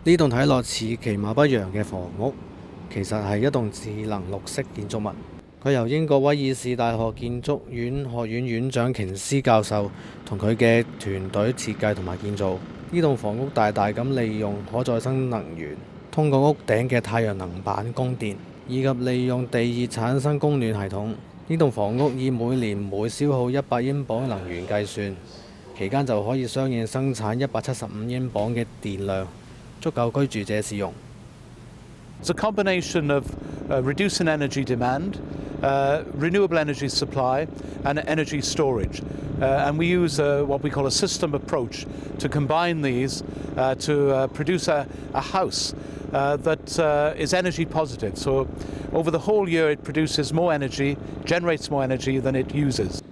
呢棟睇落似其貌不揚嘅房屋，其實係一棟智能綠色建築物。佢由英國威爾士大學建築院學院院長瓊斯教授同佢嘅團隊設計同埋建造。呢棟房屋大大咁利用可再生能源，通過屋頂嘅太陽能板供電，以及利用地熱產生供暖系統。呢棟房屋以每年每消耗100英鎊能源計算，期間就可以相應生產175英鎊嘅電量，足夠居住者使用。It's a combination of reducing energy demand, renewable energy supply, and energy storage. And we use what we call a system approach to combine these to produce a house that is energy positive. So over the whole year, it produces more energy, generates more energy than it uses.